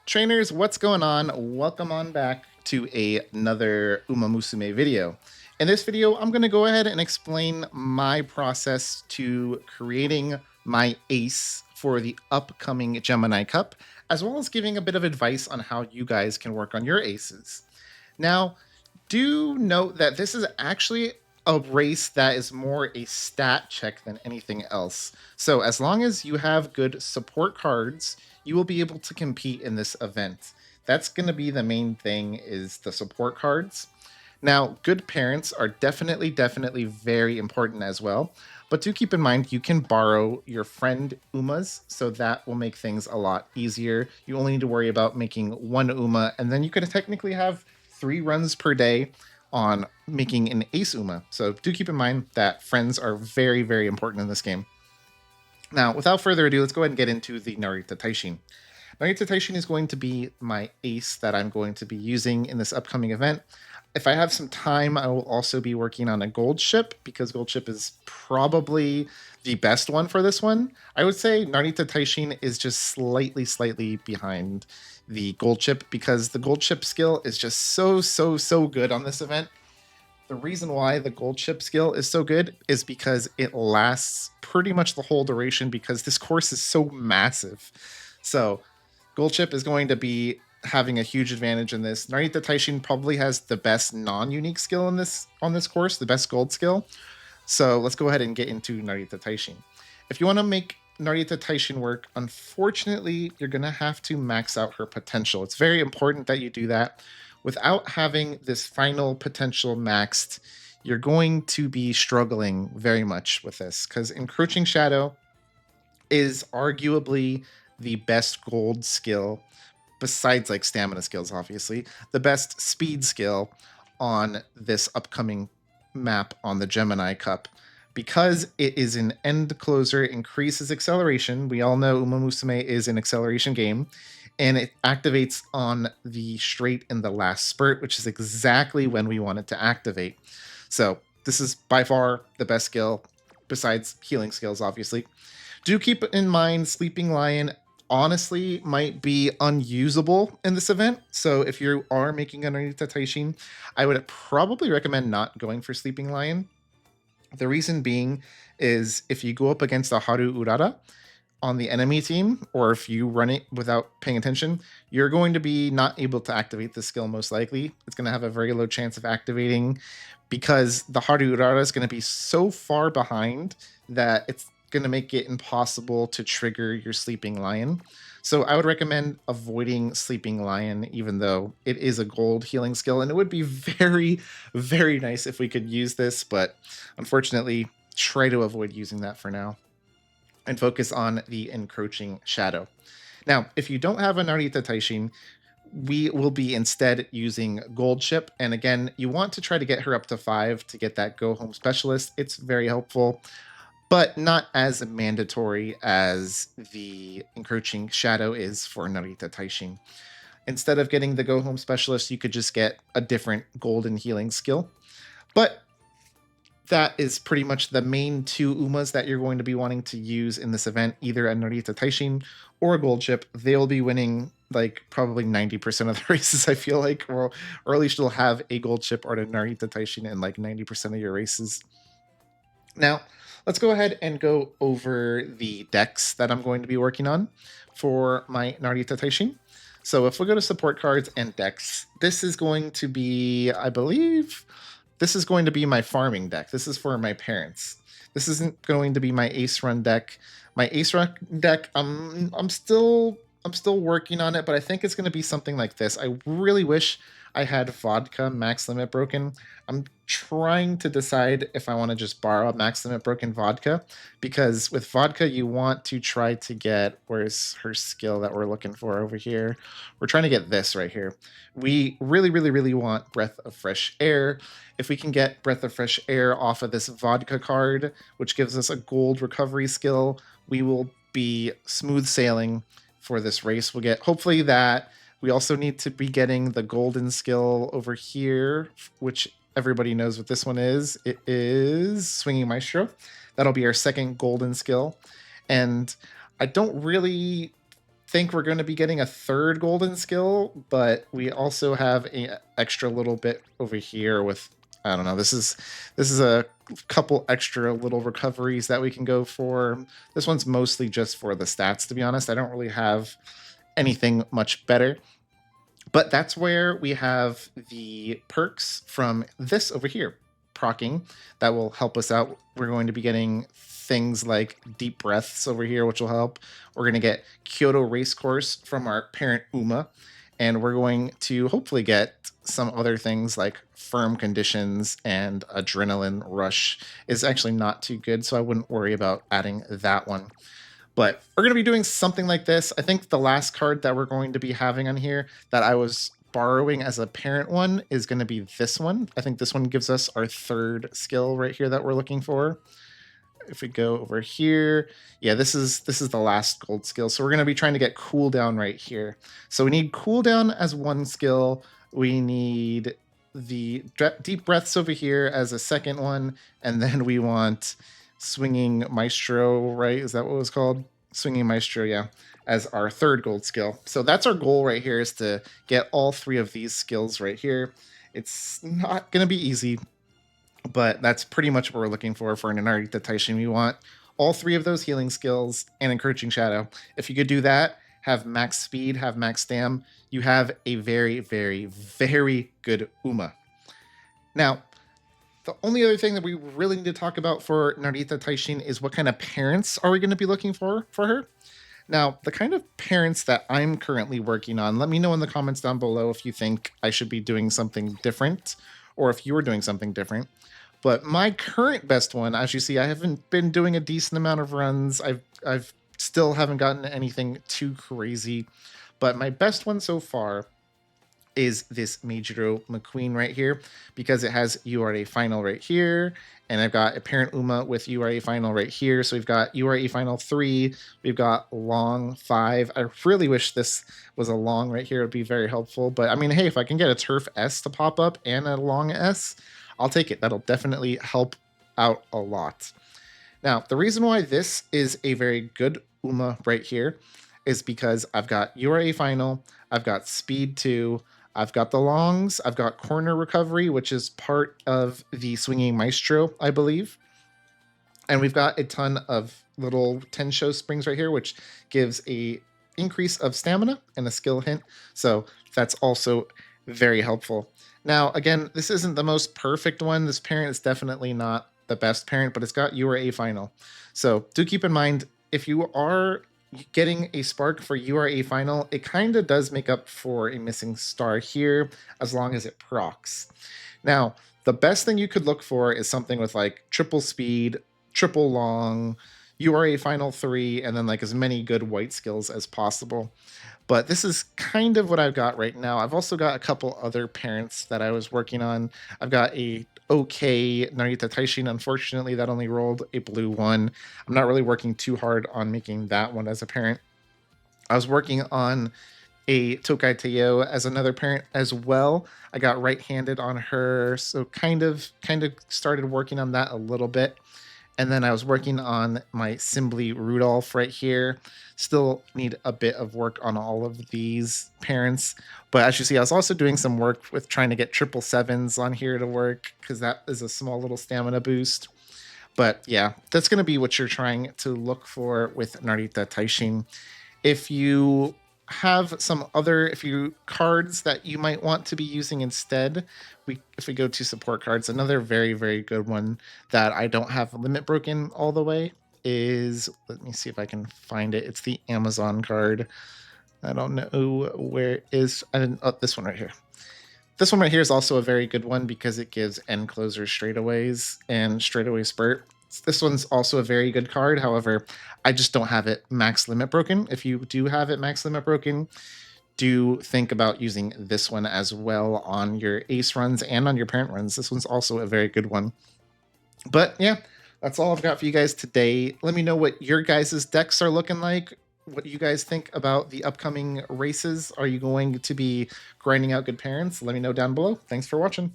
Trainers, what's going on? Welcome on back to another Uma Musume video. In this video, I'm going to go ahead and explain my process to creating my ace for the upcoming Gemini Cup, as well as giving a bit of advice on how you guys can work on your aces. Now, do note that this is actually a race that is more a stat check than anything else. So as long as you have good support cards, you will be able to compete in this event. That's going to be the main thing, is the support cards. Now, good parents are definitely very important as well. But do keep in mind, you can borrow your friend Umas, so that will make things a lot easier. You only need to worry about making one Uma, and then you could technically have 3 runs per day on making an ace Uma. So do keep in mind that friends are very important in this game. Now, without further ado, let's go ahead and get into the Narita Taishin. Narita Taishin is going to be my ace that I'm going to be using in this upcoming event. If I have some time, I will also be working on a gold ship, because gold ship is probably the best one for this one. I would say Narita Taishin is just slightly behind the gold chip, because the gold chip skill is just so good on this event. The reason why the gold chip skill is so good is because it lasts pretty much the whole duration, because this course is so massive. So gold chip is going to be having a huge advantage in this. Narita Taishin probably has the best non-unique skill in this on this course, the best gold skill. So let's go ahead and get into Narita Taishin. If you want to make Narita Taishin work, unfortunately, you're going to have to max out her potential. It's very important that you do that. Without having this final potential maxed, you're going to be struggling very much with this, because Encroaching Shadow is arguably the best gold skill, besides like stamina skills, obviously, the best speed skill on this upcoming map on the Gemini Cup. Because it is an end closer, it increases acceleration. We all know Uma Musume is an acceleration game, and it activates on the straight in the last spurt, which is exactly when we want it to activate. So this is by far the best skill, besides healing skills, obviously. Do keep in mind, Sleeping Lion honestly might be unusable in this event. So if you are making a Narita Taishin, I would probably recommend not going for Sleeping Lion. The reason being is, if you go up against a Haru Urara on the enemy team, or if you run it without paying attention, you're going to be not able to activate the skill most likely. It's going to have a very low chance of activating, because the Haru Urara is going to be so far behind that it's going to make it impossible to trigger your Sleeping Lion. So I would recommend avoiding Sleeping Lion, even though it is a gold healing skill, and it would be very nice if we could use this, but unfortunately, try to avoid using that for now and focus on the Encroaching Shadow. Now, if you don't have a Narita Taishin, we will be instead using Gold Ship, and again, you want to try to get her up to 5 to get that Go Home Specialist. It's very helpful, but not as mandatory as the Encroaching Shadow is for Narita Taishin. Instead of getting the Go Home Specialist, you could just get a different golden healing skill. But that is pretty much the main 2 Umas that you're going to be wanting to use in this event, either a Narita Taishin or a Gold Chip. They'll be winning like probably 90% of the races, I feel like, or at least you'll have a Gold Chip or a Narita Taishin in like 90% of your races. Now, let's go ahead and go over the decks that I'm going to be working on for my Narita Taishin. So if we go to support cards and decks, this is going to be, I believe, this is going to be my farming deck. This is for my parents. This isn't going to be my ace run deck. My ace run deck, I'm still working on it, but I think it's going to be something like this. I really wish I had vodka max limit broken. I'm trying to decide if I want to just borrow max limit broken vodka, because with vodka you want to try to get, where's her skill that we're looking for over here? We're trying to get this right here. We really want Breath of Fresh Air. If we can get Breath of Fresh Air off of this vodka card, which gives us a gold recovery skill, we will be smooth sailing for this race. We'll get hopefully that. We also need to be getting the golden skill over here, which everybody knows what this one is. It is Swinging Maestro. That'll be our second golden skill. And I don't really think we're going to be getting a third golden skill, but we also have a extra little bit over here with, I don't know, this is a couple extra little recoveries that we can go for. This one's mostly just for the stats, to be honest. I don't really have anything much better. But that's where we have the perks from this over here, procking, that will help us out. We're going to be getting things like deep breaths over here, which will help. We're going to get Kyoto Race Course from our parent Uma, and we're going to hopefully get some other things like firm conditions and adrenaline rush is actually not too good, so I wouldn't worry about adding that one. But we're going to be doing something like this. I think the last card that we're going to be having on here that I was borrowing as a parent one is going to be this one. I think this one gives us our third skill right here that we're looking for. If we go over here, yeah, this is the last gold skill. So we're going to be trying to get cooldown right here. So we need cooldown as one skill. We need the deep breaths over here as a second one, and then we want swinging maestro, right? Is that what it was called? Swinging maestro, yeah, as our third gold skill. So that's our goal right here, is to get all three of these skills right here. It's not going to be easy, but that's pretty much what we're looking for an Narita Taishin. We want all three of those healing skills and encouraging shadow. If you could do that, have max speed, have max stam, you have a very, very, very good Uma. Now, the only other thing that we really need to talk about for Narita Taishin is what kind of parents are we going to be looking for her. Now, the kind of parents that I'm currently working on, let me know in the comments down below if you think I should be doing something different or if you are doing something different. But my current best one, as you see, I haven't been doing a decent amount of runs. I've still haven't gotten anything too crazy. But my best one so far is this Meijiro McQueen right here, because it has URA final right here, and I've got a parent Uma with URA final right here. So we've got URA final 3, we've got long 5. I really wish this was a long right here. It would be very helpful. But I mean, hey, if I can get a turf S to pop up and a long S, I'll take it. That'll definitely help out a lot. Now, the reason why this is a very good Uma right here is because I've got URA final, I've got speed 2, I've got the longs, I've got corner recovery, which is part of the swinging maestro, I believe. And we've got a ton of little Tensho springs right here, which gives a increase of stamina and a skill hint. So that's also very helpful. Now, again, this isn't the most perfect one. This parent is definitely not the best parent, but it's got URA final. So do keep in mind, if you are getting a spark for URA final, it kind of does make up for a missing star here, as long as it procs. Now, the best thing you could look for is something with like triple speed, triple long, URA final 3, and then like as many good white skills as possible. But this is kind of what I've got right now. I've also got a couple other parents that I was working on. I've got a okay Narita Taishin. Unfortunately, that only rolled a blue 1. I'm not really working too hard on making that one as a parent. I was working on a Tokai Teo as another parent as well. I got right-handed on her, so kind of started working on that a little bit. And then I was working on my Simbli Rudolph right here. Still need a bit of work on all of these parents. But as you see, I was also doing some work with trying to get 777s on here to work, because that is a small little stamina boost. But yeah, that's going to be what you're trying to look for with Narita Taishin. If you have some other cards that you might want to be using instead, if we go to support cards, another very, very good one that I don't have limit broken all the way is, let me see if I can find it. It's the Amazon card. I don't know where is, this one right here. This one right here is also a very good one because it gives end closer straightaways and straightaway spurt. This one's also a very good card. However, I just don't have it max limit broken. If you do have it max limit broken, do think about using this one as well on your ace runs and on your parent runs. This one's also a very good one. But yeah, that's all I've got for you guys today. Let me know what your guys' decks are looking like. What you guys think about the upcoming races. Are you going to be grinding out good parents? Let me know down below. Thanks for watching.